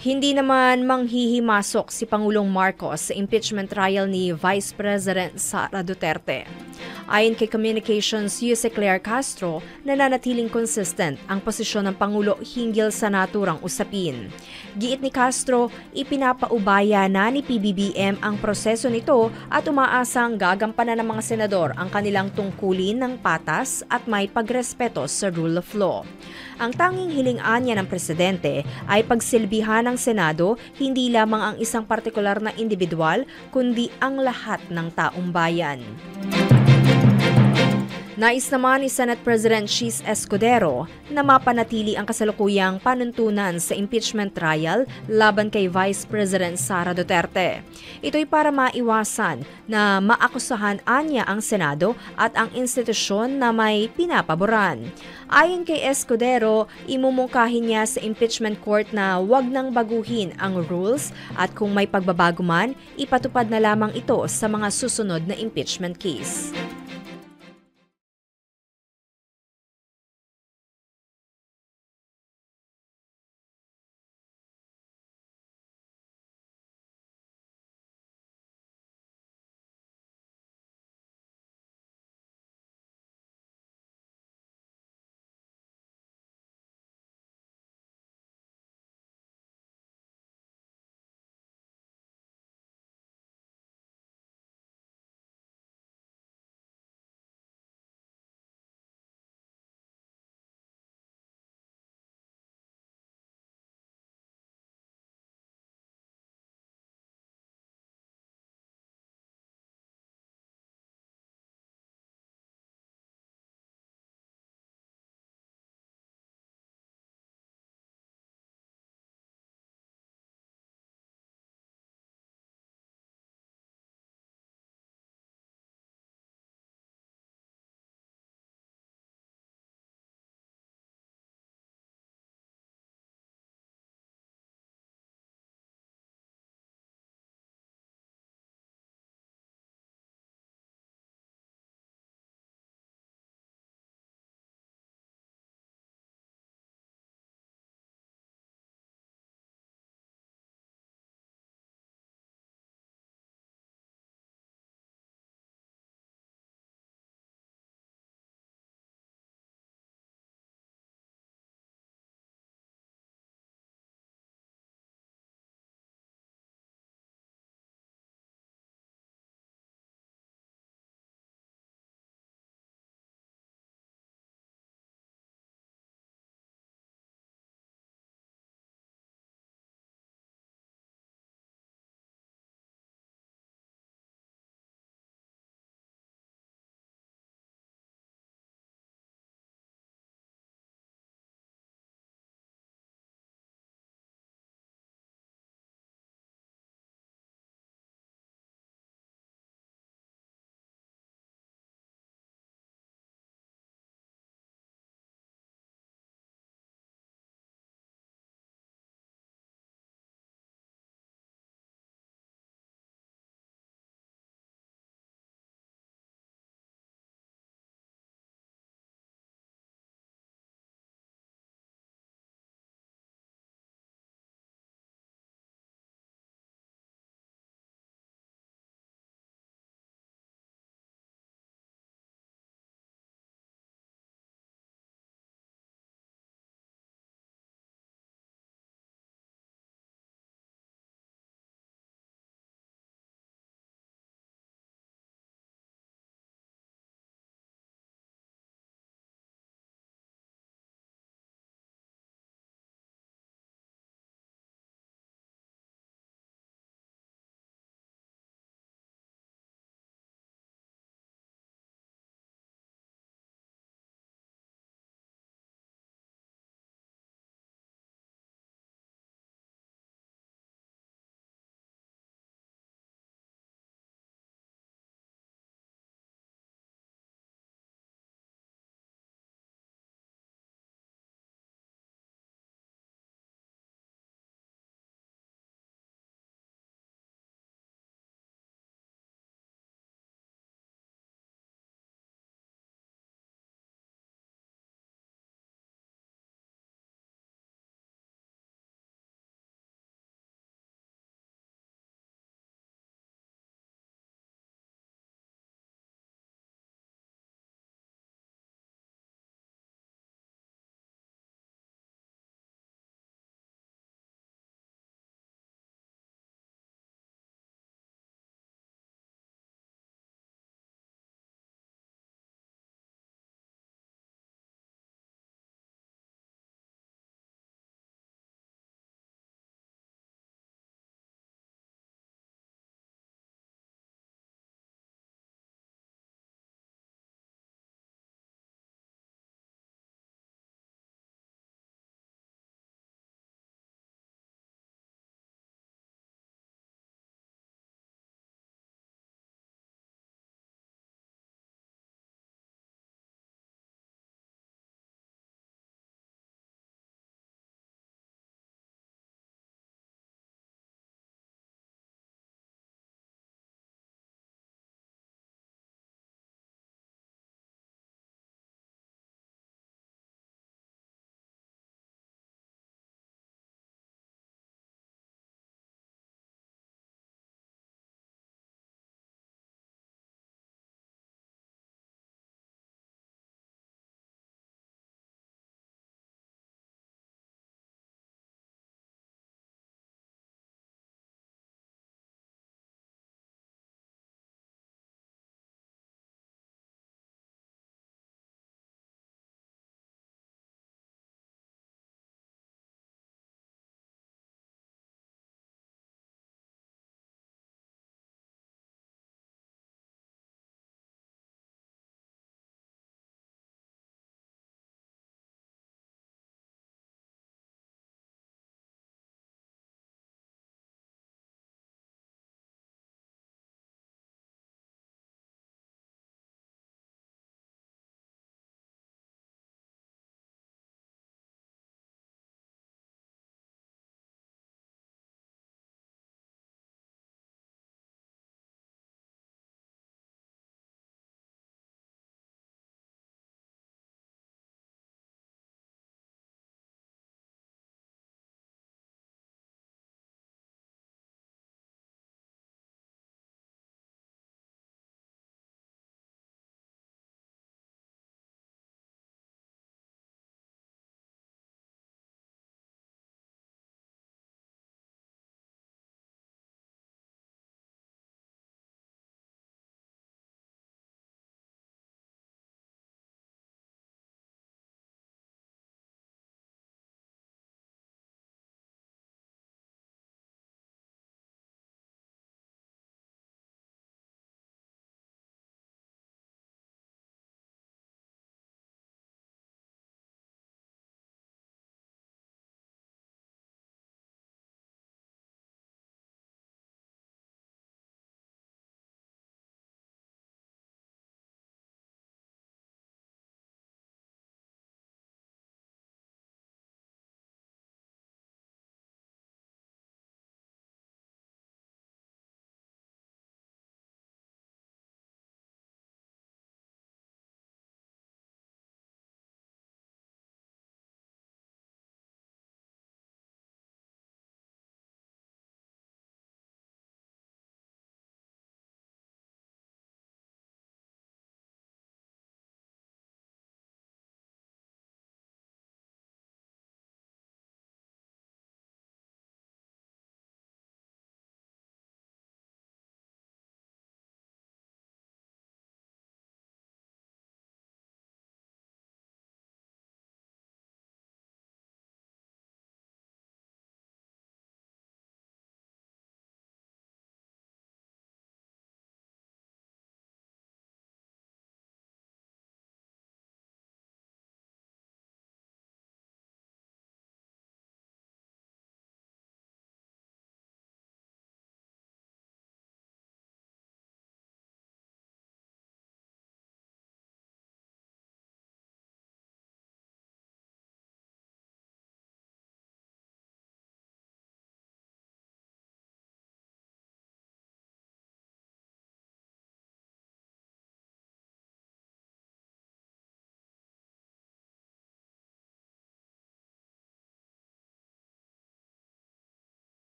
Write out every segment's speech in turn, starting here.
Hindi naman manghihimasok si Pangulong Marcos sa impeachment trial ni Vice President Sara Duterte. Ayon kay Communications Yuse Claire Castro, nananatiling consistent ang posisyon ng Pangulo hinggil sa naturang usapin. Giit ni Castro, ipinapaubaya na ni PBBM ang proseso nito at umaasang gagampanan ng mga senador ang kanilang tungkulin ng patas at may pagrespeto sa rule of law. Ang tanging hiling-an niya ng presidente ay pagsilbihan ng Senado hindi lamang ang isang partikular na individual kundi ang lahat ng taong bayan. Nais naman ni Senate President Chis Escudero na mapanatili ang kasalukuyang panuntunan sa impeachment trial laban kay Vice President Sara Duterte. Ito'y para maiwasan na maakusahan anya ang Senado at ang institusyon na may pinapaboran. Ayon kay Escudero, imumungkahin niya sa impeachment court na wag nang baguhin ang rules at kung may pagbabago man, ipatupad na lamang ito sa mga susunod na impeachment case.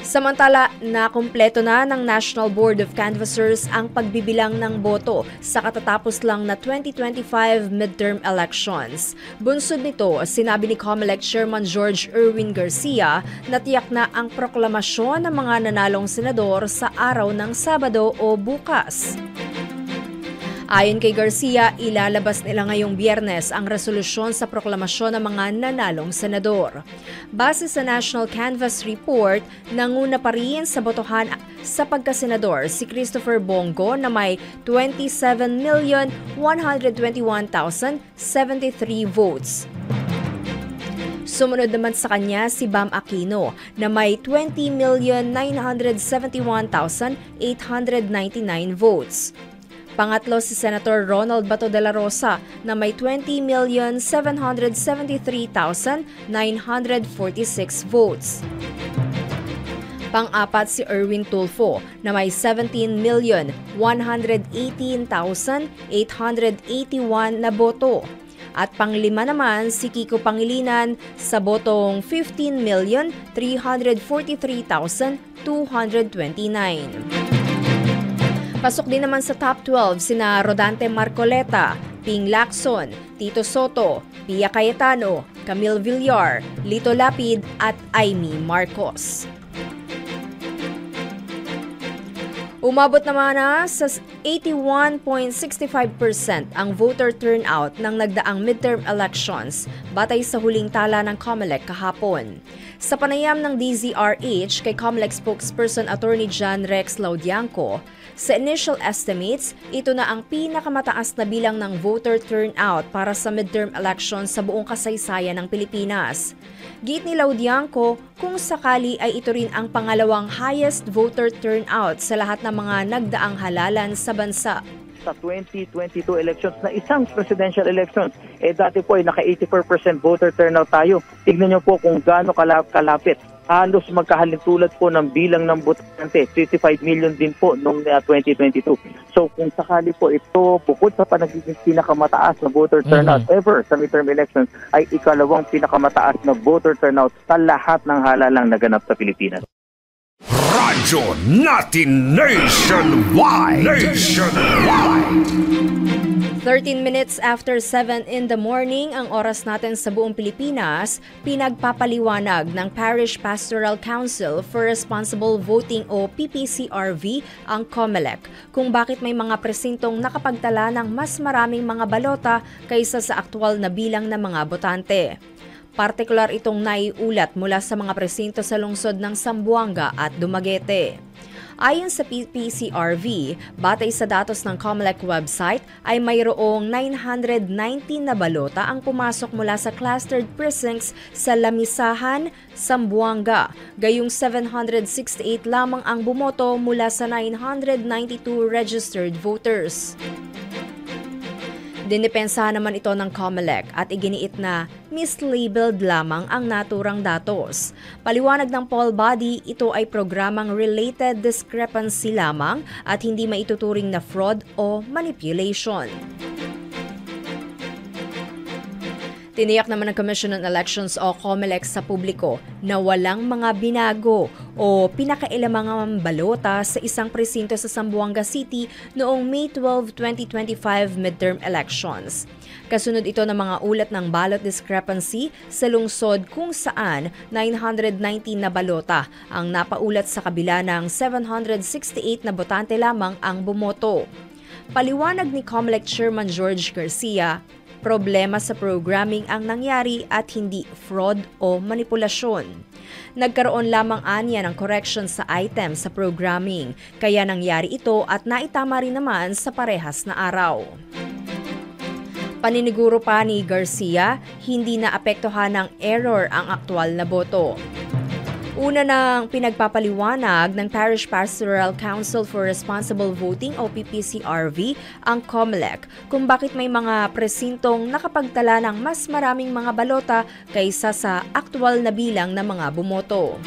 Samantala, nakumpleto na ng National Board of Canvassers ang pagbibilang ng boto sa katatapos lang na 2025 midterm elections. Bunsod nito, sinabi ni COMELEC Chairman George Erwin Garcia na tiyak na ang proklamasyon ng mga nanalong senador sa araw ng Sabado o bukas. Ayon kay Garcia, ilalabas nila ngayong Biyernes ang resolusyon sa proklamasyon ng mga nanalong senador. Base sa National Canvass Report, nanguna pa rin sa botohan sa pagkasenador si Christopher Bongo na may 27,121,073 votes. Sumunod naman sa kanya si Bam Aquino na may 20,971,899 votes. Pangatlo si Senator Ronald Bato de la Rosa na may 20,773,946 votes. Pang-apat si Erwin Tulfo na may 17,118,881 na boto. At panglima naman si Kiko Pangilinan sa botong 15,343,229. Pasok din naman sa top 12 sina Rodante Marcoleta, Ping Lacson, Tito Soto, Pia Cayetano, Camille Villar, Lito Lapid at Amy Marcos. Umabot naman na sa 81.65% ang voter turnout ng nagdaang midterm elections batay sa huling tala ng COMELEC kahapon. Sa panayam ng DZRH kay COMELEC spokesperson Attorney John Rex Laudianco, sa initial estimates, ito na ang pinakamataas na bilang ng voter turnout para sa midterm elections sa buong kasaysayan ng Pilipinas. Giit ni Laudianco, kung sakali ay ito rin ang pangalawang highest voter turnout sa lahat ng mga nagdaang halalan sa bansa. Sa 2022 elections na isang presidential elections, dati po ay naka 84% voter turnout tayo. Tignan niyo po kung gaano kalapit. Halos magkahalintulad po ng bilang ng botante, 55 million din po noong 2022. So kung sakali po ito, bukod sa panagiging pinakamataas na voter turnout ever sa midterm elections, ay ikalawang pinakamataas na voter turnout sa lahat ng halalang naganap sa Pilipinas. Radyo natin nationwide! 13 minutes after 7 in the morning, ang oras natin sa buong Pilipinas, pinagpapaliwanag ng Parish Pastoral Council for Responsible Voting o PPCRV ang COMELEC kung bakit may mga presintong nakapagtala ng mas maraming mga balota kaysa sa aktwal na bilang ng mga botante. Partikular itong naiulat mula sa mga presinto sa lungsod ng Zamboanga at Dumaguete. Ayon sa PPCRV, batay sa datos ng COMELEC website, ay mayroong 919 na balota ang pumasok mula sa clustered precincts sa Lamisahan, Zamboanga. Gayong 768 lamang ang bumoto mula sa 992 registered voters. Dinipensahan naman ito ng COMELEC at iginiit na mislabeled lamang ang naturang datos. Paliwanag ng poll body, ito ay programang related discrepancy lamang at hindi maituturing na fraud o manipulation. Tiniyak naman ng Commission on Elections o COMELEC sa publiko na walang mga binago o pinakailamang balota sa isang presinto sa Zamboanga City noong May 12, 2025 midterm elections. Kasunod ito ng mga ulat ng ballot discrepancy sa lungsod kung saan 919 na balota ang napaulat sa kabila ng 768 na botante lamang ang bumoto. Paliwanag ni COMELEC Chairman George Garcia, problema sa programming ang nangyari at hindi fraud o manipulasyon. Nagkaroon lamang anya ng correction sa item sa programming, kaya nangyari ito at naitama rin naman sa parehas na araw. Paniniguro pa ni Garcia, hindi na apektuhan ng error ang aktwal na boto. Una nang pinagpapaliwanag ng Parish Pastoral Council for Responsible Voting o PPCRV ang COMELEC kung bakit may mga presintong nakapagtala ng mas maraming mga balota kaysa sa aktwal na bilang ng mga bumoto.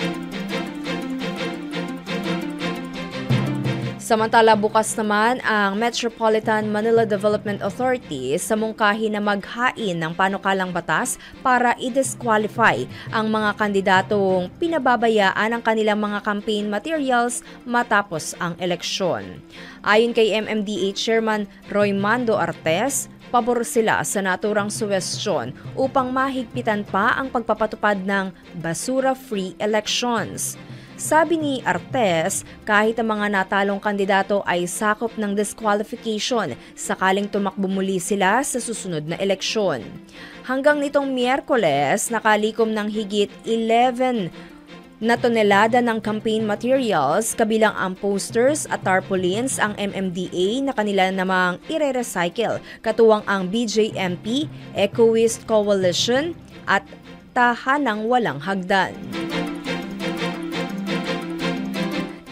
Samantala bukas naman ang Metropolitan Manila Development Authority sa mungkahi na maghain ng panukalang batas para i-disqualify ang mga kandidatong pinababayaan ang kanilang mga campaign materials matapos ang eleksyon. Ayon kay MMDA Chairman Roy Mando Artes, pabor sila sa naturang suwestyon upang mahigpitan pa ang pagpapatupad ng basura-free elections. Sabi ni Artes, kahit ang mga natalong kandidato ay sakop ng disqualification sakaling tumakbo muli sila sa susunod na eleksyon. Hanggang nitong Miyerkules, nakalikom ng higit 11 na tonelada ng campaign materials kabilang ang posters at tarpaulins ang MMDA na kanila namang ire-recycle, katuwang ang BJMP, Ecoist Coalition at Tahanang Walang Hagdan.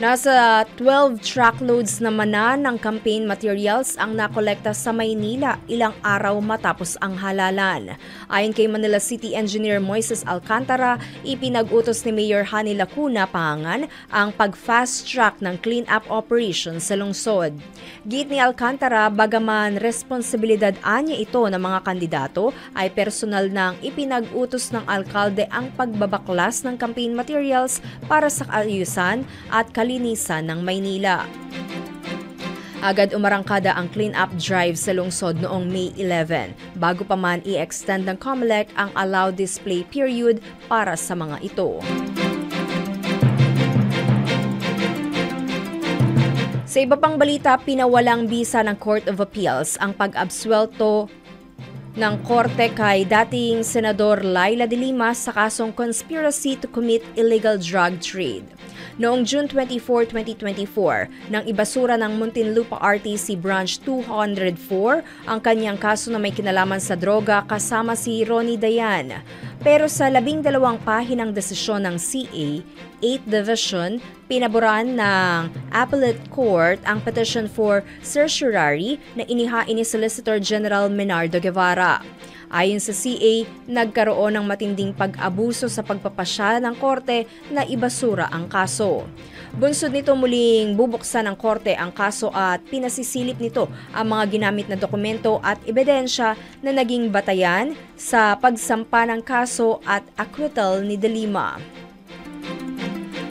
Nasa 12 truckloads naman na ng campaign materials ang nakolekta sa Maynila ilang araw matapos ang halalan. Ayon kay Manila City Engineer Moises Alcantara, ipinag-utos ni Mayor Hani Lacuna Pangan ang pag-fast track ng clean-up operation sa lungsod. Git ni Alcantara, bagaman responsibilidad anya ito ng mga kandidato, ay personal nang ipinag-utos ng alkalde ang pagbabaklas ng campaign materials para sa kaayusan at kalinisan ng Maynila. Agad umarangkada ang clean-up drive sa lungsod noong May 11, bago pa man i-extend ng COMELEC ang allowed display period para sa mga ito. Sa iba pang balita, pinawalang bisa ng Court of Appeals ang pag-absuelto ng korte kay dating Senador Laila de Lima sa kasong conspiracy to commit illegal drug trade. Noong June 24, 2024, nang ibasura ng Muntinlupa RTC Branch 204 ang kanyang kaso na may kinalaman sa droga kasama si Ronnie Dayan. Pero sa 12 pahinang desisyon ng CA, 8th Division, pinaboran ng Appellate Court ang petition for certiorari na inihain ni Solicitor General Menardo Guevara. Ayon sa CA, nagkaroon ng matinding pag-abuso sa pagpapasya ng korte na ibasura ang kaso. Bunsod nito, muling bubuksan ng korte ang kaso at pinasisilip nito ang mga ginamit na dokumento at ebidensya na naging batayan sa pagsampa ng kaso at acquittal ni De Lima.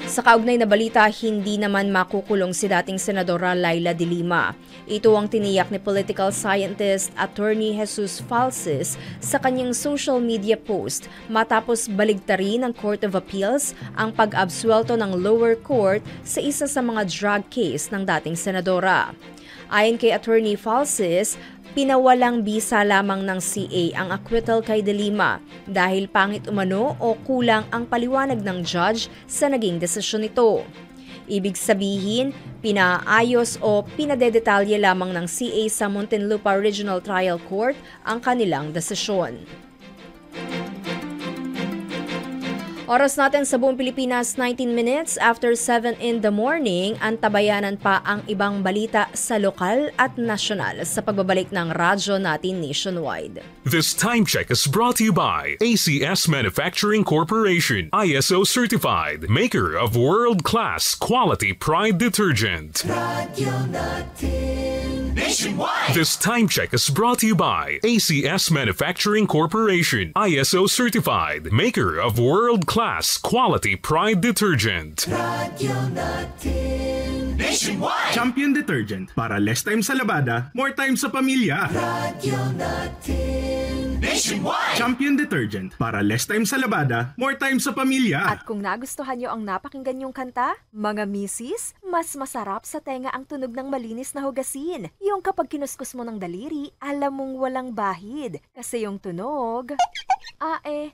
Sa kaugnay na balita, hindi naman makukulong si dating Senadora Laila de Lima. Ito ang tiniyak ni political scientist Attorney Jesus Falces sa kanyang social media post matapos baligtarin ng Court of Appeals ang pag-absuelto ng lower court sa isa sa mga drug case ng dating senadora. Ayon kay Attorney Falces, pinawalang bisa lamang ng CA ang acquittal kay De Lima dahil pangit umano o kulang ang paliwanag ng judge sa naging desisyon nito. Ibig sabihin, pinaayos o pinadedetalye lamang ng CA sa Muntinlupa Regional Trial Court ang kanilang desisyon. Oras natin sa buong Pilipinas, 19 minutes after 7 in the morning. Antabayanan pa ang ibang balita sa lokal at nasyonal sa pagbabalik ng radyo natin nationwide. This time check is brought to you by ACS Manufacturing Corporation, ISO certified, maker of world-class quality Pride detergent. Radio natin nationwide. This time check is brought to you by ACS Manufacturing Corporation, ISO certified, maker of world-class quality Pride detergent. Radio natin nationwide. Champion Detergent para less time sa labada, more time sa pamilya. Radio natin nationwide. Champion Detergent para less time sa labada, more time sa pamilya. At kung nagustuhan nyo ang napakinggan yung kanta, mga misis, mas masarap sa tenga ang tunog ng malinis na hugasin. Yung kapag kinuskus mo ng daliri, alam mong walang bahid. Kasi yung tunog...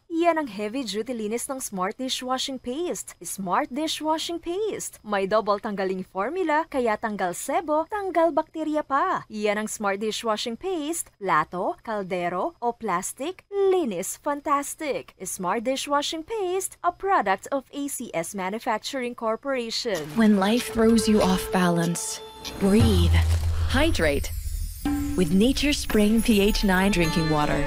yan ang heavy-duty linis ng Smart Dishwashing Paste. Smart Dishwashing Paste. May double tanggaling formula, kaya tanggal sebo, tanggal bakterya pa. Yan ang Smart Dishwashing Paste. Plato, kaldero, o plastic, linis fantastic. Smart Dishwashing Paste, a product of ACS Manufacturing Corporation. When life throws you off balance, breathe. Hydrate with Nature Spring pH 9 drinking water.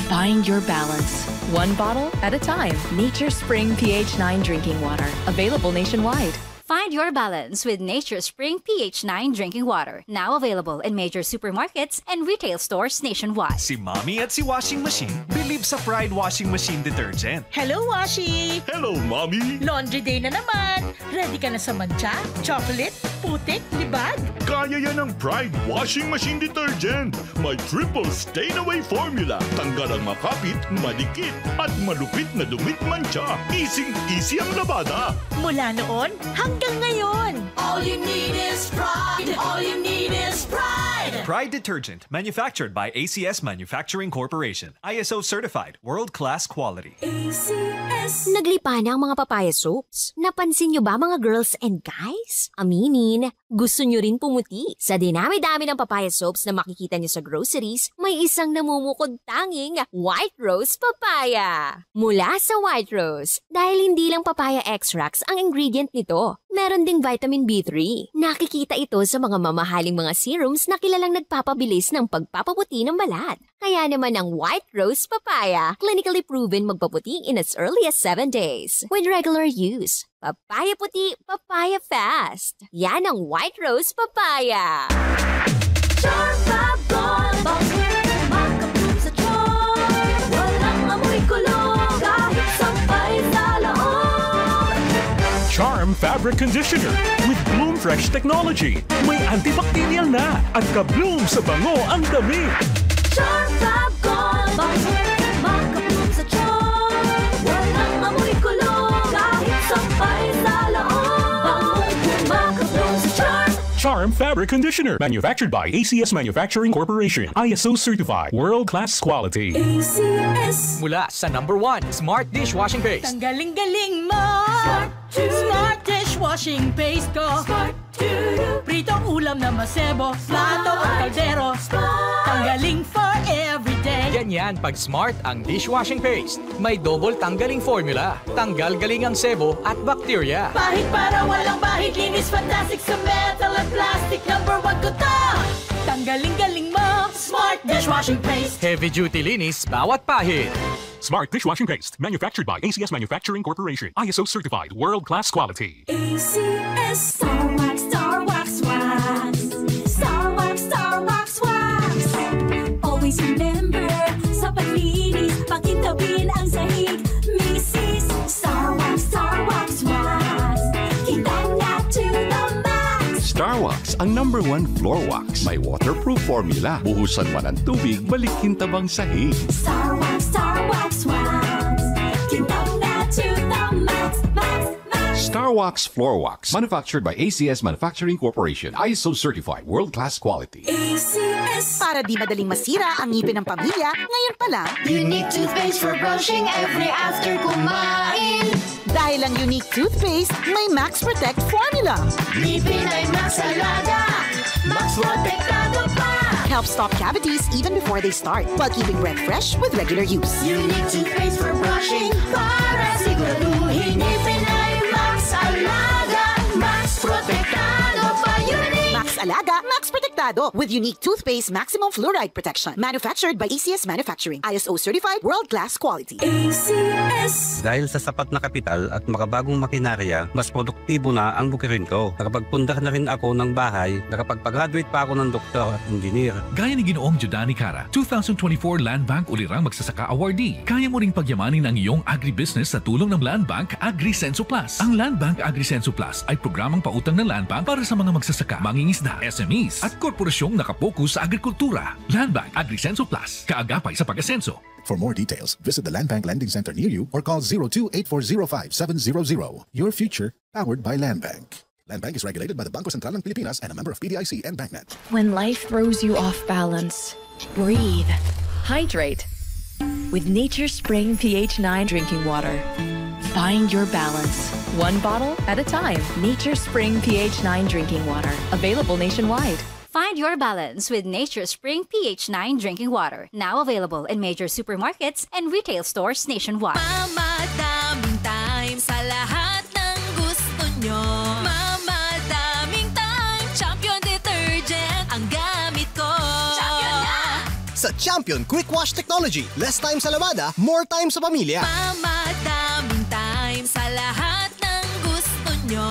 Find your balance, one bottle at a time. Nature Spring pH 9 drinking water, available nationwide. Find your balance with Nature Spring pH 9 drinking water. Now available in major supermarkets and retail stores nationwide. Si Mommy at si Washing Machine believe sa Pride Washing Machine Detergent. Hello, Washi! Hello, Mommy! Laundry day na naman! Ready ka na sa mancha, chocolate, putik, libag? Kaya yan ang Pride Washing Machine Detergent. May triple stain-away formula. Tanggal ang makapit, madikit, at malupit na dumit mancha. Easy ang labada. Mula noon hanggang ngayon. All you need is pride. All you need is pride. Pride Detergent, manufactured by ACS Manufacturing Corporation. ISO certified, world-class quality. ACS. Naglipa na ang mga papaya soaps. Napansin nyo ba mga girls and guys? Aminin, gusto nyo rin pumuti. Sa dinami-dami ng papaya soaps na makikita nyo sa groceries, may isang namumukod tanging White Rose Papaya. Mula sa White Rose, dahil hindi lang papaya extracts ang ingredient nito, meron ding vitamin B3. Nakikita ito sa mga mamahaling mga serums na kilalang nagpapabilis ng pagpapaputi ng balat. Kaya naman ang White Rose Papaya, clinically proven magpaputi in as early as 7 days. With regular use, papaya puti, papaya fast. Yan ang White Rose Papaya. Charm Fab Gold. Makapun sa charm. Walang amoy kulong. Kahit sampay sa loob. Charm Fabric Conditioner with Bloom Fresh Technology. May antibacterial na at ka-bloom sa bango ang dami. Charm Fab Gold. Makapun sa charm. Walang amoy kulong. Kahit sampay sa loob. Makapun sa charm. Charm Fabric Conditioner, manufactured by ACS Manufacturing Corporation. ISO certified, world-class quality. ACS. Mula sa #1 Smart Dishwashing Paste. Tanggaling-galing mo! Smart dishwashing paste ko. Pritong ulam na masebo, plato at kaldero. Tanggaling for everyday. Ganyan pag Smart ang dishwashing paste. May double tanggaling formula. Tanggal galing ang sebo at bacteria. Bahid para walang bahid, linis fantastic sa metal at plastic. #1 ko to! Tanggaling-galing mo! Smart dishwashing paste. Heavy duty linis bawat pahid. Smart Dishwashing Paste, manufactured by ACS Manufacturing Corporation. ISO certified, world-class quality. ACS. Star Wax, Star Wax, Wax. Star Wax, Star Wax, Wax. Always remember, sa paglinis, pakintabin ang sahig. Mrs. Star Wax, Wax. Kitang na to the max. Star Wax, ang #1 floor wax. May waterproof formula. Buhusan man ang tubig, balikin tabang sahig. Star Wax, Wax. Kitang na to the max, max. Star Wax floor wax. Manufactured by ACS Manufacturing Corporation. ISO certified, world-class quality. ACS. Para di madaling masira ang ngipin ng pamilya, ngayon pa lang, Unique toothpaste for brushing every after kumain. dahil ang Unique toothpaste may Max Protect formula. Ngipin ay Max Alaga. Max Protectado pa. Helps stop cavities even before they start, while keeping breath fresh with regular use. Unique toothpaste for brushing. Para siguraduhin ngipin ay Max Alaga. Max Protectado pa. Unique. Max Alaga, Max Protectado with Unique toothpaste maximum fluoride protection. Manufactured by ACS Manufacturing. ISO certified, world-class quality. ACS. Dahil sa sapat na kapital at makabagong makinarya, mas produktibo na ang bukirin ko. Nakapagpundar na rin ako ng bahay, nakapagpag-graduate pa ako ng doktor at engineer. Gaya ni Ginoong Jodani Cara, 2024 Land Bank Ulirang Magsasaka Awardee. Kaya mo ring pagyamanin ang iyong agribusiness sa tulong ng Land Bank AgriSenso Plus. Ang Land Bank AgriSenso Plus ay programang pautang ng Land Bank para sa mga magsasaka, mangingisda, SMEs at korporasyong nakapokus sa agrikultura. Land Bank AgriSenso Plus, kaagapay sa pag-asenso. For more details, visit the Land Bank Lending Center near you or call 02-8405-700. Your future, powered by Land Bank. Land Bank is regulated by the Bangko Sentral ng Pilipinas and a member of PDIC and BancNet. When life throws you off balance, breathe. Hydrate with Nature Spring pH 9 drinking water. Find your balance. One bottle at a time. Nature Spring pH 9 drinking water. Available nationwide. Find your balance with Nature Spring pH 9 drinking water. Now available in major supermarkets and retail stores nationwide. Mamadaming time sa lahat ng gusto nyo. Mamadaming time, Champion Detergent ang gamit ko. Champion na! Sa Champion Quick Wash Technology, less time sa lavada, more time sa pamilya. Mamadaming time sa lahat ng gusto nyo.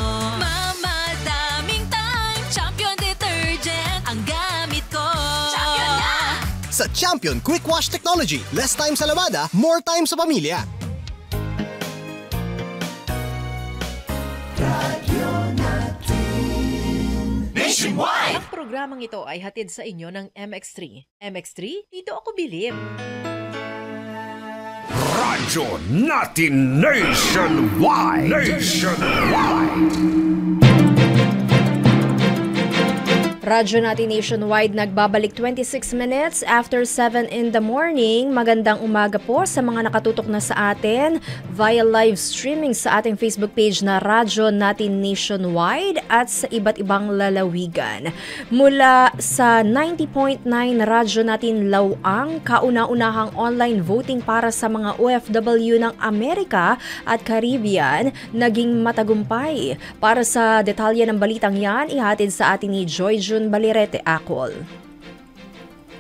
sa Champion Quick Wash Technology. Less time sa labada, more time sa pamilya. Nationwide! Ang programang ito ay hatid sa inyo ng MX3. MX3, dito ako bilib. Radyo natin nationwide! Radyo natin nationwide nagbabalik 26 minutes after 7 in the morning. Magandang umaga po sa mga nakatutok na sa atin via live streaming sa ating Facebook page na Radyo natin nationwide at sa iba't ibang lalawigan. Mula sa 90.9 Radyo natin Lawang, kauna-unahang online voting para sa mga OFW ng Amerika at Caribbean naging matagumpay. Para sa detalye ng balitang yan, ihatid sa atin ni Joy Balerete Acol.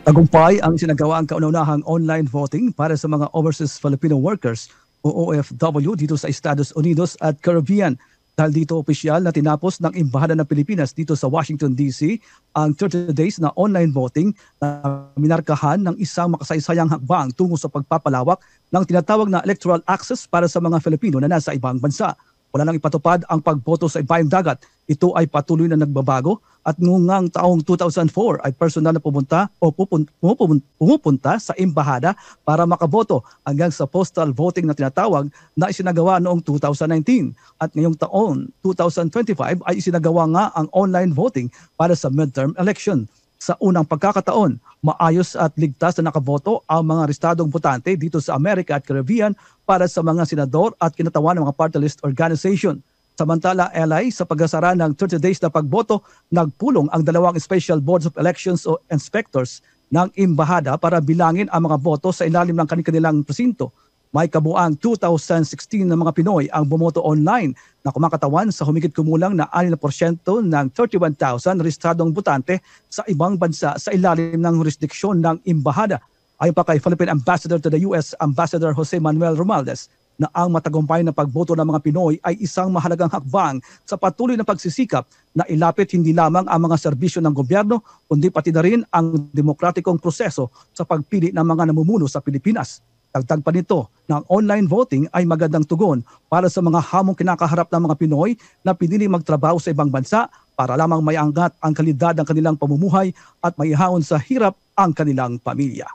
Tagumpay ang sinagawang kauna-unahang online voting para sa mga overseas Filipino workers o OFW dito sa Estados Unidos at Caribbean. Dahil dito opisyal na tinapos ng Embahada ng Pilipinas dito sa Washington DC ang 30 days na online voting na minarkahan ng isang makasaysayang hakbang tungo sa pagpapalawak ng tinatawag na electoral access para sa mga Filipino na nasa ibang bansa. Wala nang ipatupad ang pagboto sa ibayong dagat. Ito ay patuloy na nagbabago at ngungang taong 2004 ay personal na pumunta o pumupunta sa embahada para makaboto hanggang sa postal voting na tinatawag na isinagawa noong 2019. At ngayong taon 2025 ay isinagawa nga ang online voting para sa midterm election. Sa unang pagkakataon, maayos at ligtas na nakaboto ang mga rehistradong botante dito sa Amerika at Caribbean para sa mga senador at kinatawan ng mga party list organization. Samantala, LA, sa pagsasara ng 30 days na pagboto, nagpulong ang dalawang Special Boards of Elections o Inspectors ng Embahada para bilangin ang mga boto sa ilalim ng kanilang presinto. May kabuang 2016 na mga Pinoy ang bumoto online na kumakatawan sa humigit kumulang na 6% ng 31,000 rehistradong botante sa ibang bansa sa ilalim ng jurisdiksyon ng Embahada. Ayon pa kay Philippine Ambassador to the US, Ambassador Jose Manuel Romualdez, na ang matagumpay na pagboto ng mga Pinoy ay isang mahalagang hakbang sa patuloy na pagsisikap na ilapit hindi lamang ang mga serbisyo ng gobyerno, kundi pati na rin ang demokratikong proseso sa pagpili ng mga namumuno sa Pilipinas. Dagdag pa nito na ang online voting ay magandang tugon para sa mga hamong kinakaharap ng mga Pinoy na piniling magtrabaho sa ibang bansa para lamang maiangat ang kalidad ng kanilang pamumuhay at maihaon sa hirap ang kanilang pamilya.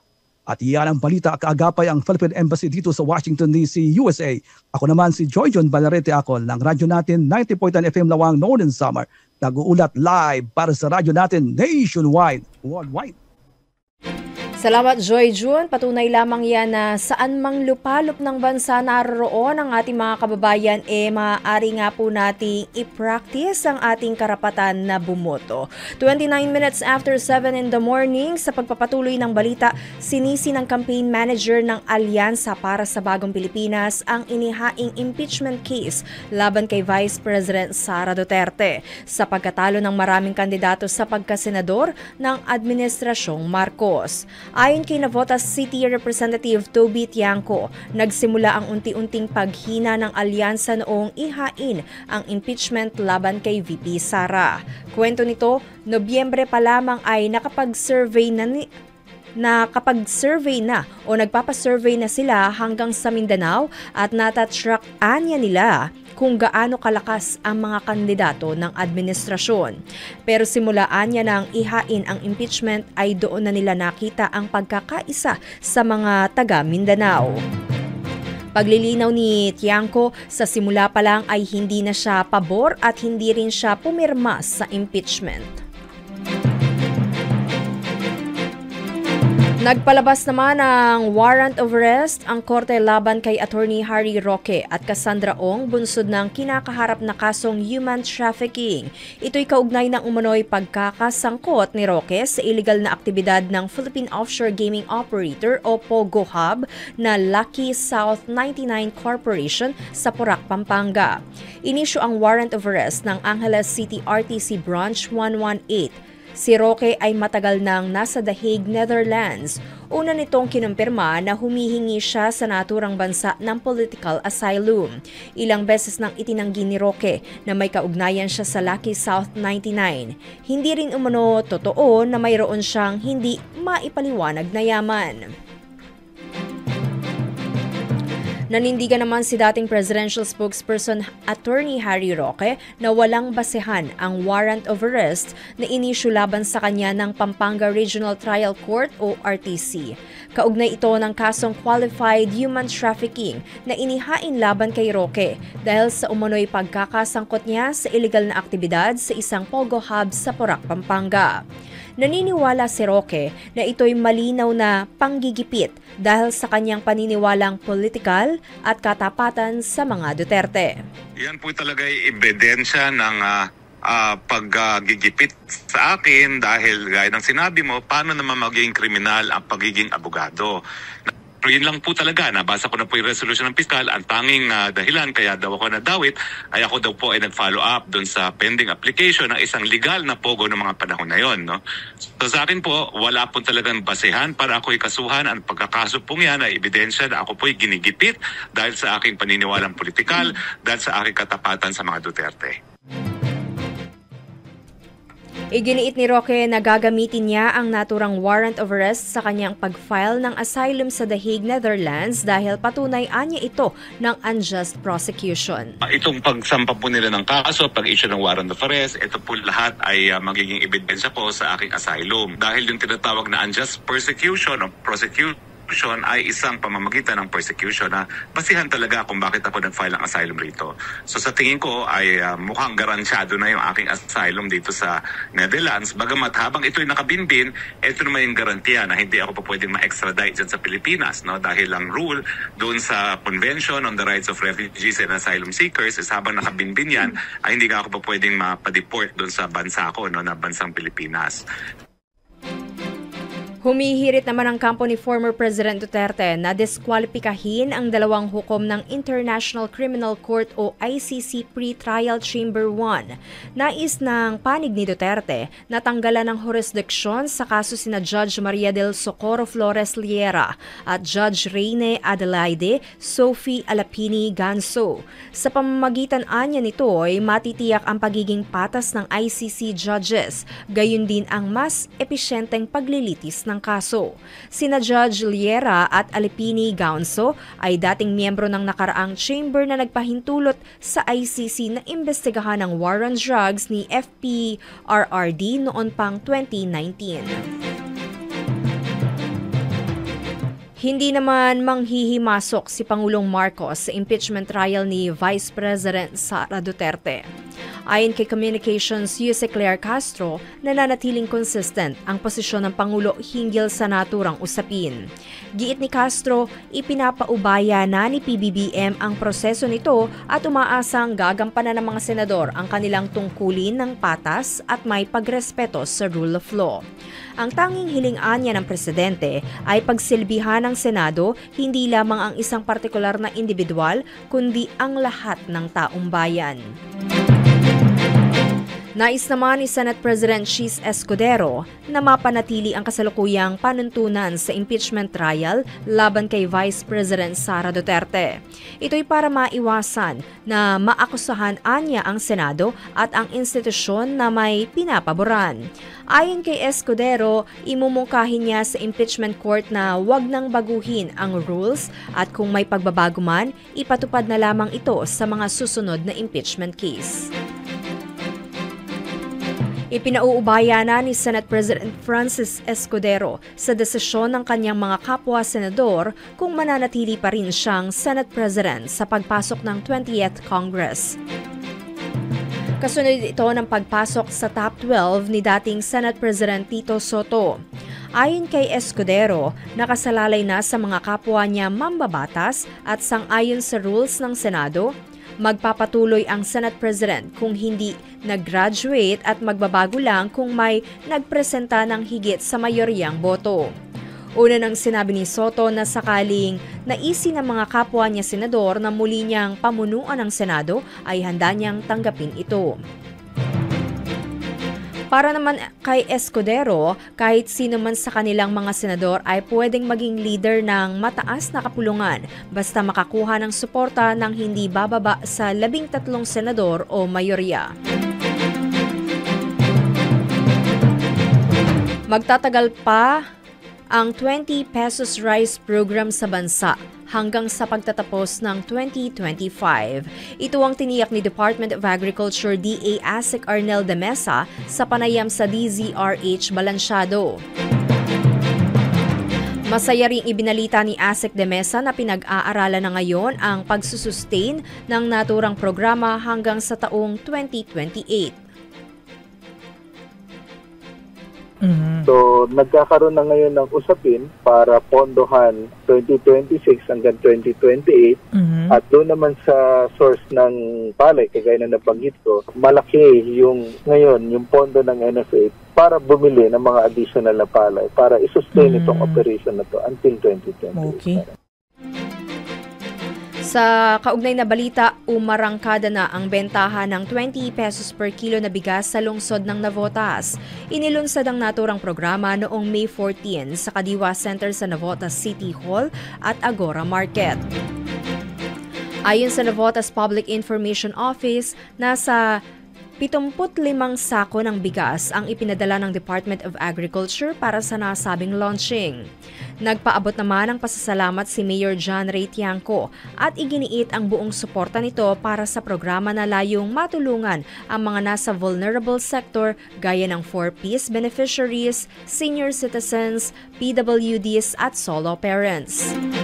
At iyan ang balita kaagapay ang Philippine Embassy dito sa Washington DC, USA. Ako naman si Joy Balerete Acol ng radyo natin 90.9 FM Lawang Northern Summer. Nag-uulat live para sa radyo natin nationwide, worldwide. Salamat Joy June. Patunay lamang yan na saan mang lupalop ng bansa naroon ang ating mga kababayan maaari nga po nating i-practice ang ating karapatan na bumoto. 29 minutes after 7 in the morning, sa pagpapatuloy ng balita, sinisi ng campaign manager ng Alyansa para sa Bagong Pilipinas ang inihaing impeachment case laban kay Vice President Sara Duterte sa pagkatalo ng maraming kandidato sa pagkasenador ng Administrasyong Marcos. Ayon kay Navotas City Representative Toby Tiangco, nagsimula ang unti-unting paghina ng alyansa noong ihain ang impeachment laban kay VP Sara. Kwento nito, Nobyembre pa lamang ay nakapag-survey na o nagpapasurvey na sila hanggang sa Mindanao at natatrack-anya nila kung gaano kalakas ang mga kandidato ng administrasyon. Pero simulaan niya ng ihain ang impeachment ay doon na nila nakita ang pagkakaisa sa mga taga Mindanao. Paglilinaw ni Tiangco, sa simula pa lang ay hindi na siya pabor at hindi rin siya pumirma sa impeachment. Nagpalabas naman ng warrant of arrest ang korte laban kay Attorney Harry Roque at Cassandra Ong bunsod ng kinakaharap na kasong human trafficking. Ito'y kaugnay ng umano'y pagkakasangkot ni Roque sa illegal na aktibidad ng Philippine Offshore Gaming Operator o POGO Hub na Lucky South 99 Corporation sa Porac, Pampanga. Inisyu ang warrant of arrest ng Angeles City RTC Branch 118 Si Roque ay matagal nang nasa The Hague, Netherlands. Una nitong kinumpirma na humihingi siya sa naturang bansa ng political asylum. Ilang beses nang itinanggi ni Roque na may kaugnayan siya sa Lucky South 99. Hindi rin umano totoo na mayroon siyang hindi maipaliwanag na yaman. Nanindigan naman si dating presidential spokesperson Attorney Harry Roque na walang basehan ang warrant of arrest na inisyu laban sa kanya ng Pampanga Regional Trial Court o RTC. Kaugnay ito ng kasong qualified human trafficking na inihain laban kay Roque dahil sa umano'y pagkakasangkot niya sa illegal na aktibidad sa isang pogo hub sa Porac, Pampanga. Naniniwala si Roque na ito'y malinaw na panggigipit dahil sa kanyang paniniwalang politikal at katapatan sa mga Duterte. Yan po talaga ay ebidensya ng paggigipit sa akin dahil gaya ng sinabi mo, paano naman magiging kriminal ang pagiging abogado. Pero yun lang po talaga, nabasa ko na po yung resolution ng piskal, ang tanging dahilan kaya daw ako nadawit ay ako daw po ay nag-follow up doon sa pending application ng isang legal na pogo ng mga panahon na yon. No? So sa akin po, wala po talagang basehan para ako'y kasuhan. Ang pagkakaso pong yan ay ebidensya na ako po'y ginigipit dahil sa aking paniniwalang politikal, dahil sa aking katapatan sa mga Duterte. Iginiit ni Roque na gagamitin niya ang naturang warrant of arrest sa kanyang pag-file ng asylum sa The Hague, Netherlands dahil patunay anya ito ng unjust prosecution. Itong pagsampa po nila ng kaso, pag-issue ng warrant of arrest, ito po lahat ay magiging ebidensya po sa aking asylum. Dahil yung tinatawag na unjust persecution o prosecution ay isang pamamagitan ng persecution na basihan talaga kung bakit ako nag-file ng asylum rito. So sa tingin ko ay mukhang garansyado na yung aking asylum dito sa Netherlands. Bagamat habang ito'y nakabinbin, ito naman yung garantiya na hindi ako pa pwedeng ma-extradite dyan sa Pilipinas. No? Dahil ang rule doon sa Convention on the Rights of Refugees and Asylum Seekers is habang nakabinbin yan, ay hindi ka ako pa pwedeng mapadeport doon sa bansa ko, no, na bansang Pilipinas. Humihirit naman ang kampo ni former President Duterte na diskwalipikahin ang dalawang hukom ng International Criminal Court o ICC Pre-Trial Chamber 1. Nais ng panig ni Duterte na tanggalan ng jurisdiksyon sa kaso sina Judge Maria del Socorro Flores Liera at Judge Reyne Adelaide Sophie Alapini Ganso. Sa pamamagitan anya nito ay matitiyak ang pagiging patas ng ICC judges, gayon din ang mas episyenteng paglilitis ng kaso. Sina Judge Liera at Alipini Ganso ay dating miyembro ng nakaraang chamber na nagpahintulot sa ICC na imbestigahan ng war on drugs ni FPRRD noon pang 2019. Hindi naman manghihimasok si Pangulong Marcos sa impeachment trial ni Vice President Sara Duterte. Ayon kay Communications USA Claire Castro, nananatiling consistent ang posisyon ng Pangulo hinggil sa naturang usapin. Giit ni Castro, ipinapaubaya na ni PBBM ang proseso nito at umaasang gagampanan ng mga senador ang kanilang tungkulin ng patas at may pagrespeto sa rule of law. Ang tanging hiling-an niya ng presidente ay pagsilbihan ng Senado hindi lamang ang isang partikular na individual kundi ang lahat ng taong bayan. Nais naman ni Senate President Chis Escudero na mapanatili ang kasalukuyang panuntunan sa impeachment trial laban kay Vice President Sara Duterte. Ito'y para maiwasan na maakusahan anya ang Senado at ang institusyon na may pinapaboran. Ayon kay Escudero, imumungkahin niya sa impeachment court na wag nang baguhin ang rules at kung may pagbabago man, ipatupad na lamang ito sa mga susunod na impeachment case. Ipinauubaya na ni Senate President Francis Escudero sa desisyon ng kanyang mga kapwa-senador kung mananatili pa rin siyang Senate President sa pagpasok ng 20th Congress. Kasunod ito ng pagpasok sa top 12 ni dating Senate President Tito Soto. Ayon kay Escudero, nakasalalay na sa mga kapwa niya mambabatas at sang-ayon sa rules ng Senado, magpapatuloy ang Senate President kung hindi nag-graduate at magbabago lang kung may nagpresenta ng higit sa mayoryang boto. Una nang sinabi ni Soto na sakaling naisin ng mga kapwa niya senador na muli niyang pamunuan ng Senado ay handa niyang tanggapin ito. Para naman kay Escudero, kahit sino man sa kanilang mga senador ay pwedeng maging leader ng mataas na kapulungan basta makakuha ng suporta ng hindi bababa sa 13 senador o mayorya. Magtatagal pa ang 20 pesos rice program sa bansa hanggang sa pagtatapos ng 2025. Ito ang tiniyak ni Department of Agriculture DA ASEC Arnel de Mesa sa panayam sa DZRH Balansyado. Masaya ring ibinalita ni ASEC de Mesa na pinag-aaralan na ngayon ang pagsusustain ng naturang programa hanggang sa taong 2028. So, nagkakaroon na ngayon ng usapin para pondohan 2026 hanggang 2028 at doon naman sa source ng palay, kagaya na nabanggit ko, malaki yung ngayon, yung pondo ng NFA para bumili ng mga additional na palay para isustain itong operation na to until 2028. Okay. Sa kaugnay na balita, umarangkada na ang bentahan ng 20 pesos per kilo na bigas sa lungsod ng Navotas. Inilunsad ang naturang programa noong May 14 sa Kadiwa Center sa Navotas City Hall at Agora Market. Ayon sa Navotas Public Information Office, nasa 75 sako ng bigas ang ipinadala ng Department of Agriculture para sa nasabing launching. Nagpaabot naman ng pasasalamat si Mayor John Ray Tiangco at iginiit ang buong suporta nito para sa programa na layong matulungan ang mga nasa vulnerable sector gaya ng 4Ps beneficiaries, senior citizens, PWDs at solo parents.